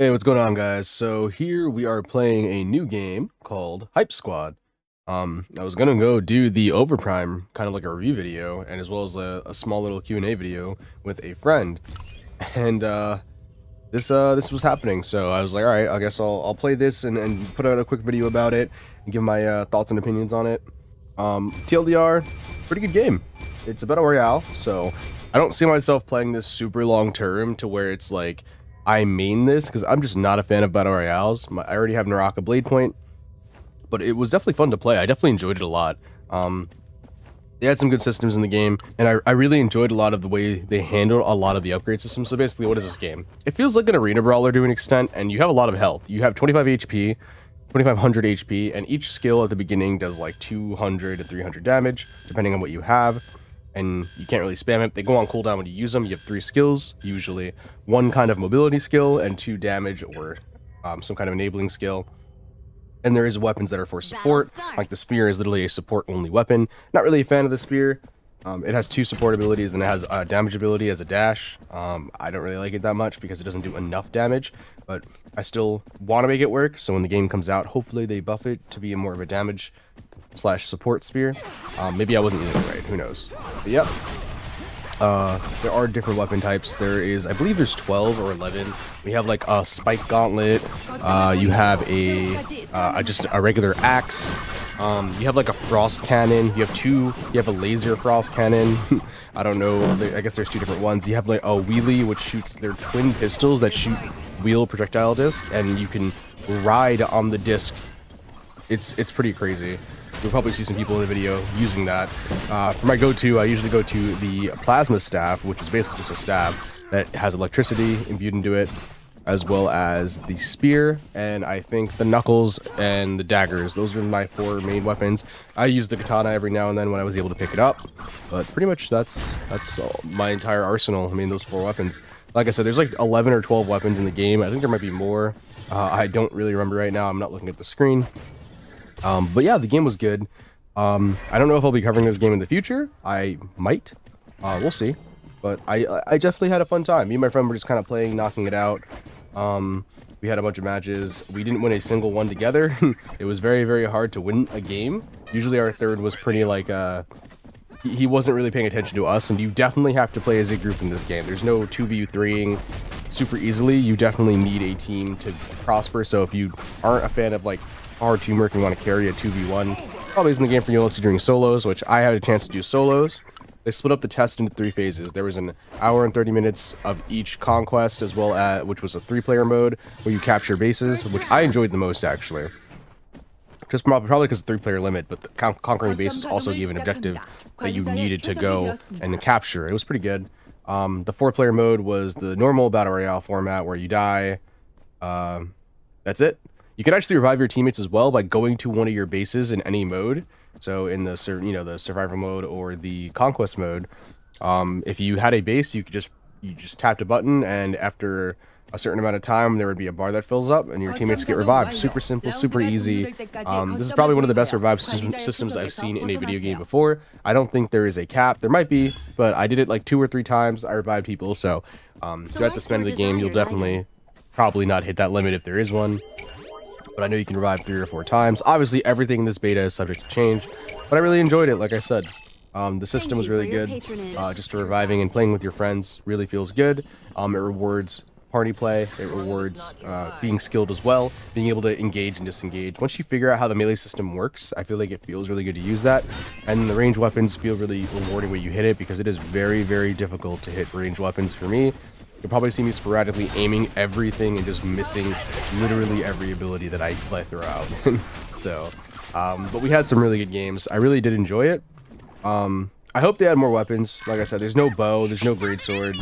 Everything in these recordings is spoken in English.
Hey, what's going on, guys? So here we are playing a new game called Hype Squad. I was gonna go do the Overprime, kind of like a review video, and as well as a small little Q&A video with a friend, and this was happening. So I was like, all right, I guess I'll play this and put out a quick video about it and give my thoughts and opinions on it. TLDR, pretty good game. It's a battle royale, so I don't see myself playing this super long term to where it's like I main this, because I'm just not a fan of battle royales. I already have Naraka Blade Point, but it was definitely fun to play. I definitely enjoyed it a lot. They had some good systems in the game, and I really enjoyed a lot of the way they handled a lot of the upgrade systems. So basically, what is this game? It feels like an arena brawler to an extent, and you have a lot of health. You have 25 HP, 2500 HP, and each skill at the beginning does like 200 to 300 damage, depending on what you have. And you can't really spam it. They go on cooldown when you use them. You have 3 skills, usually 1 kind of mobility skill and 2 damage or some kind of enabling skill. And there is weapons that are for support, like the spear is literally a support-only weapon. Not really a fan of the spear. It has 2 support abilities and it has a damage ability as a dash. I don't really like it that much because it doesn't do enough damage, but I still want to make it work. So when the game comes out, hopefully they buff it to be more of a damage / support spear. Maybe I wasn't using it right, who knows. But yep. There are different weapon types. There is, I believe there's 12 or 11. We have like a spike gauntlet. You have just a regular axe. You have like a frost cannon. You have a laser frost cannon. I don't know. I guess there's 2 different ones. You have like a wheelie, which shoots their twin pistols that shoot wheel projectile disc, and you can ride on the disc. It's pretty crazy. You'll probably see some people in the video using that. For my go-to, I usually go to the plasma staff, which is basically just a staff that has electricity imbued into it, as well as the spear, and I think the knuckles and the daggers. Those are my 4 main weapons. I use the katana every now and then when I was able to pick it up, but pretty much that's my entire arsenal. I mean, those 4 weapons. Like I said, there's like 11 or 12 weapons in the game. I think there might be more. I don't really remember right now. I'm not looking at the screen. But yeah, the game was good. I don't know if I'll be covering this game in the future. I might. We'll see. But I definitely had a fun time. Me and my friend were just kind of playing, knocking it out. We had a bunch of matches. We didn't win a single one together. It was very, very hard to win a game. Usually our third was pretty like, he wasn't really paying attention to us, and you definitely have to play as a group in this game. There's no 2v3ing super easily. You definitely need a team to prosper. So if you aren't a fan of like hard teamwork and want to carry a 2v1, probably isn't the game for you unless you're doing solos, which I had a chance to do solos. They split up the test into 3 phases. There was an hour and 30 minutes of each Conquest, as well as, which was a 3-player mode where you capture bases, which I enjoyed the most actually. Just probably because of the 3-player limit, but the conquering bases also gave an objective that you needed to go and capture. It was pretty good. The 4-player mode was the normal battle royale format where you die. That's it. You can actually revive your teammates as well by going to one of your bases in any mode. So in the the survival mode or the conquest mode, if you had a base, you just tapped a button, and after a certain amount of time, there would be a bar that fills up, and your teammates get revived. Super simple, super easy. This is probably one of the best revive systems I've seen in a video game before. I don't think there is a cap. There might be, but I did it like 2 or 3 times. I revived people, so throughout the span of the game, you'll definitely probably not hit that limit if there is one. But I know you can revive 3 or 4 times. Obviously, everything in this beta is subject to change, but I really enjoyed it, like I said. The system was really good. Just for reviving and playing with your friends really feels good. It rewards party play. It rewards being skilled as well, being able to engage and disengage. Once you figure out how the melee system works, I feel like it feels really good to use that. And the range weapons feel really rewarding when you hit it, because it is very, very difficult to hit range weapons for me. You'll probably see me sporadically aiming everything and just missing literally every ability that I throw out. So, but we had some really good games. I really did enjoy it. I hope they had more weapons. Like I said, there's no bow, there's no greatsword.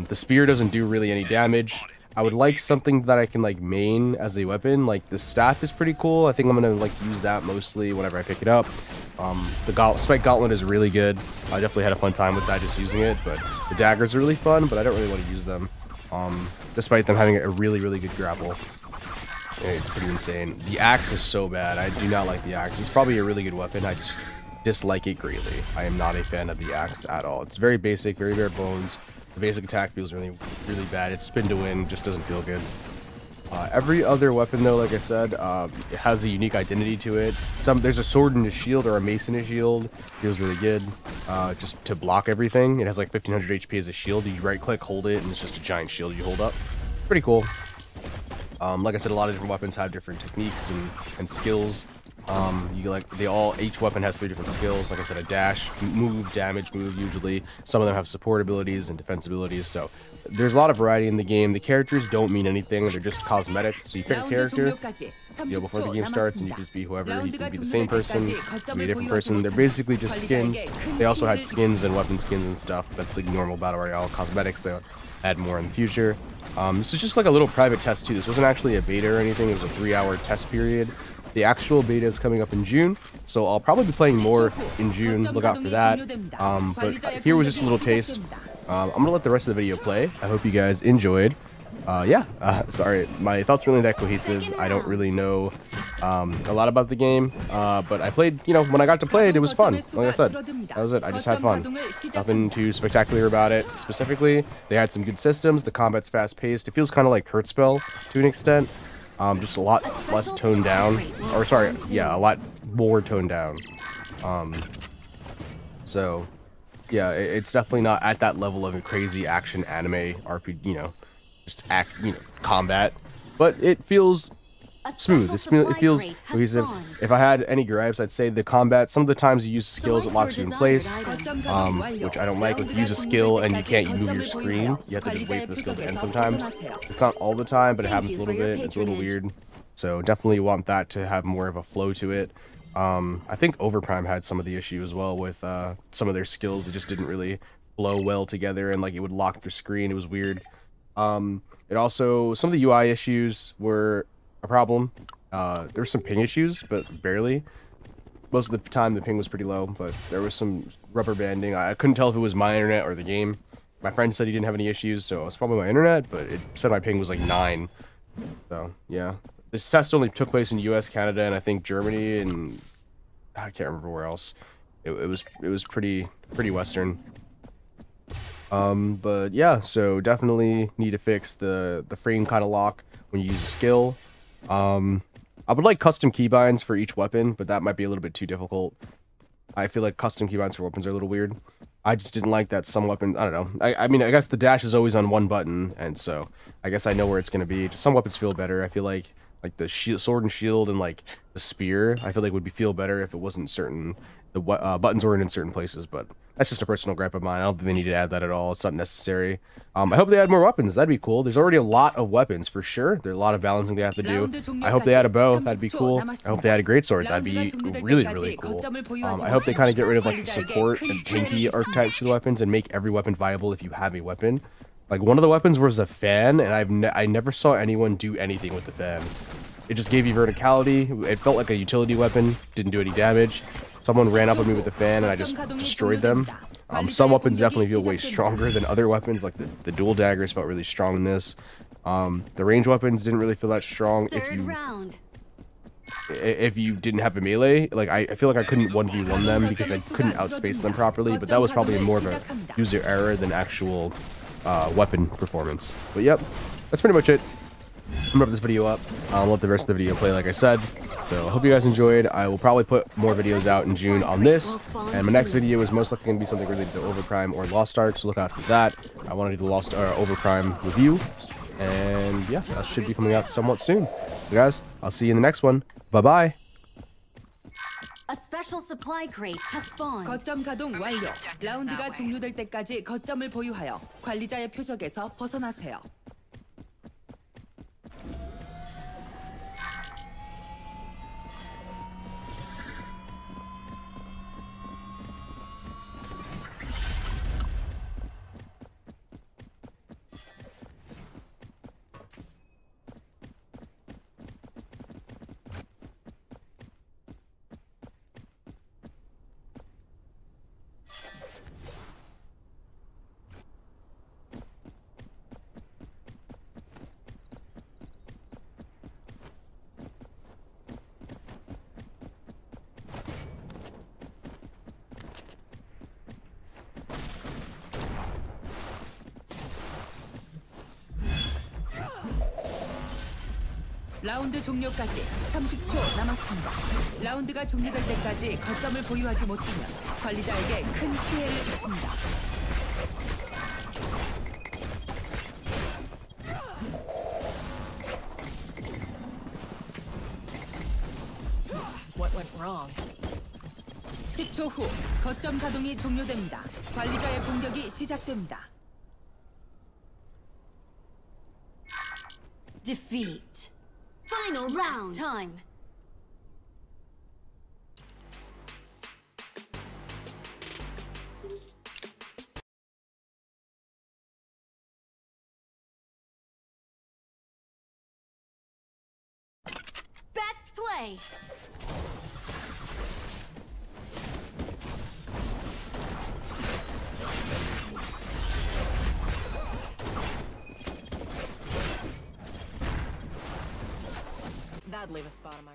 The spear doesn't do really any damage. I would like something that I can like main as a weapon. Like the staff is pretty cool. I think I'm gonna like use that mostly whenever I pick it up. The spike gauntlet is really good. I definitely had a fun time with that, just using it. But the daggers are really fun, but I don't really want to use them. Despite them having a really, really good grapple. It's pretty insane. The axe is so bad. I do not like the axe. It's probably a really good weapon. I just dislike it greatly. I am not a fan of the axe at all. It's very basic, very bare bones. The basic attack feels really, really bad. It's spin to win, just doesn't feel good. Every other weapon, though, like I said, it has a unique identity to it. There's a sword and a shield, or a mace and a shield. Feels really good. Just to block everything. It has like 1500 HP as a shield. You right-click, hold it, and it's just a giant shield you hold up. Pretty cool. Like I said, a lot of different weapons have different techniques and skills. Each weapon has 3 different skills. Like I said, a dash, move, damage, move usually. Some of them have support abilities and defense abilities. So there's a lot of variety in the game. The characters don't mean anything. They're just cosmetic. So you pick a character, before the game starts, and you can just be whoever. You can be the same person, you can be a different person. They're basically just skins. They also had skins and weapon skins and stuff. That's like normal Battle Royale cosmetics. They'll add more in the future. This is just like a little private test too. This wasn't actually a beta or anything. It was a 3-hour test period. The actual beta is coming up in June, so I'll probably be playing more in June. Look out for that. But here was just a little taste. I'm gonna let the rest of the video play. I hope you guys enjoyed. Sorry, my thoughts weren't really that cohesive. I don't really know a lot about the game, but I played, when I got to play it, it was fun. Like I said, that was it. I just had fun. Nothing too spectacular about it. Specifically, they had some good systems. The combat's fast-paced. It feels kind of like Kurtzspell to an extent. Just a lot less toned down, or sorry, yeah, a lot more toned down. So yeah, it's definitely not at that level of a crazy action anime RPG, combat, but it feels smooth. It feels cohesive. If I had any gripes, I'd say the combat. Some of the times you use skills, it locks you in place, which I don't like. If you use a skill and you can't move your screen, you have to just wait for the skill to end sometimes. It's not all the time, but it happens a little bit. It's a little weird. So definitely want that to have more of a flow to it. I think Overprime had some of the issue as well with some of their skills that just didn't really flow well together, and like it would lock your screen. It was weird. It also, some of the UI issues were a problem. There were some ping issues, but barely. Most of the time the ping was pretty low, but there was some rubber banding. I couldn't tell if it was my internet or the game. My friend said he didn't have any issues, so it was probably my internet, but it said my ping was like 9. So yeah, this test only took place in US, Canada, and I think Germany, and I can't remember where else. It was pretty Western. But yeah, so definitely need to fix the frame kind of lock when you use a skill. I would like custom keybinds for each weapon, but that might be a little bit too difficult. I feel like custom keybinds for weapons are a little weird. I just didn't like that some weapons, I don't know. I mean, I guess the dash is always on one button, and so I guess I know where it's going to be. Just some weapons feel better. I feel like the sword and shield and like the spear, I feel like would feel better if it wasn't certain, buttons weren't in certain places, but that's just a personal gripe of mine. I don't think they need to add that at all. It's not necessary. I hope they add more weapons. That'd be cool. There's already a lot of weapons for sure. There's a lot of balancing they have to do. I hope they add a bow. That'd be cool. I hope they add a greatsword. That'd be really cool. I hope they kind of get rid of like the support and tanky archetypes for the weapons and make every weapon viable if you have a weapon. Like one of the weapons was a fan, and I never saw anyone do anything with the fan. It just gave you verticality. It felt like a utility weapon. Didn't do any damage. Someone ran up on me with a fan, and I just destroyed them. Some weapons definitely feel way stronger than other weapons, like the dual daggers felt really strong in this. The range weapons didn't really feel that strong. If you didn't have a melee, like I feel like I couldn't 1v1 them because I couldn't outspace them properly, but that was probably more of a user error than actual weapon performance. But yep, that's pretty much it. I'm gonna wrap this video up. I'll let the rest of the video play like I said. So I hope you guys enjoyed. I will probably put more videos out in June on this, and my next video is most likely going to be something related to Overprime or Lost Ark, so look out for that. I want to do the Overprime review, and yeah, that should be coming out somewhat soon. So guys, I'll see you in the next one. Bye-bye. A special supply crate has spawned. 거점 가동 완료. 라운드가 종료될 때까지 거점을 보유하여 관리자의 표적에서 벗어나세요. 라운드 종료까지 30초 남았습니다. 라운드가 종료될 때까지 거점을 보유하지 못하면 관리자에게 큰 피해를 줬습니다. What went wrong? 10초 후 거점 가동이 종료됩니다. 관리자의 공격이 시작됩니다. Defeat. Final round. Time. Best play. That'd leave a spot on my